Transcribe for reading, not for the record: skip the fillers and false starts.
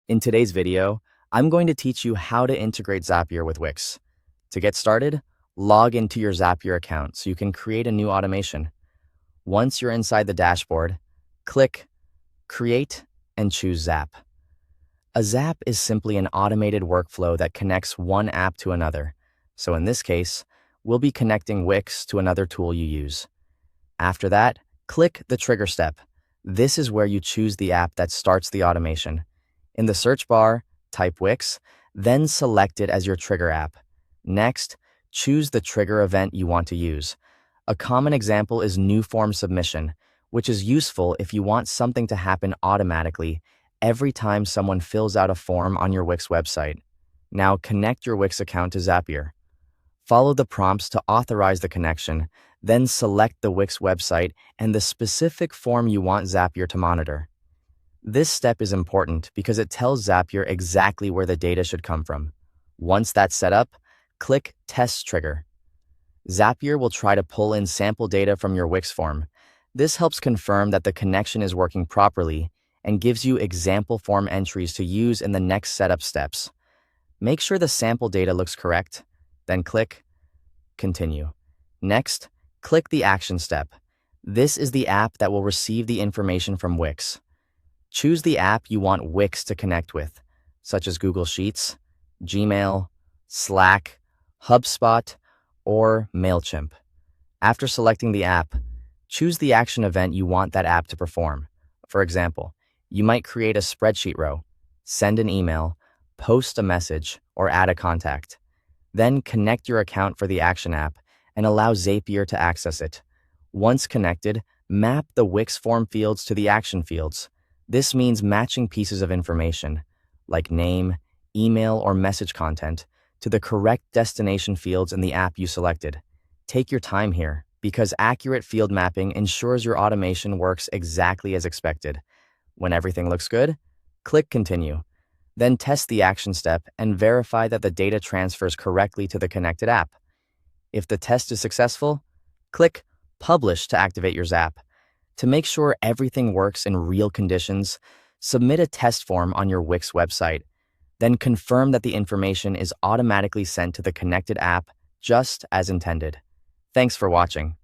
In today's video, I'm going to teach you how to integrate Zapier with Wix. To get started, log into your Zapier account so you can create a new automation. Once you're inside the dashboard, click Create and choose Zap. A Zap is simply an automated workflow that connects one app to another. So in this case, we'll be connecting Wix to another tool you use. After that, click the trigger step. This is where you choose the app that starts the automation. In the search bar, type Wix, then select it as your trigger app. Next, choose the trigger event you want to use. A common example is new form submission, which is useful if you want something to happen automatically every time someone fills out a form on your Wix website. Now connect your Wix account to Zapier. Follow the prompts to authorize the connection, then select the Wix website and the specific form you want Zapier to monitor. This step is important because it tells Zapier exactly where the data should come from. Once that's set up, click Test Trigger. Zapier will try to pull in sample data from your Wix form. This helps confirm that the connection is working properly and gives you example form entries to use in the next setup steps. Make sure the sample data looks correct, then click Continue. Next, click the Action step. This is the app that will receive the information from Wix. Choose the app you want Wix to connect with, such as Google Sheets, Gmail, Slack, HubSpot, or MailChimp. After selecting the app, choose the action event you want that app to perform. For example, you might create a spreadsheet row, send an email, post a message, or add a contact. Then connect your account for the action app and allow Zapier to access it. Once connected, map the Wix form fields to the action fields. This means matching pieces of information, like name, email, or message content, to the correct destination fields in the app you selected. Take your time here, because accurate field mapping ensures your automation works exactly as expected. When everything looks good, click Continue. Then test the action step and verify that the data transfers correctly to the connected app. If the test is successful, click Publish to activate your Zap. To make sure everything works in real conditions, submit a test form on your Wix website, then confirm that the information is automatically sent to the connected app just as intended. Thanks for watching.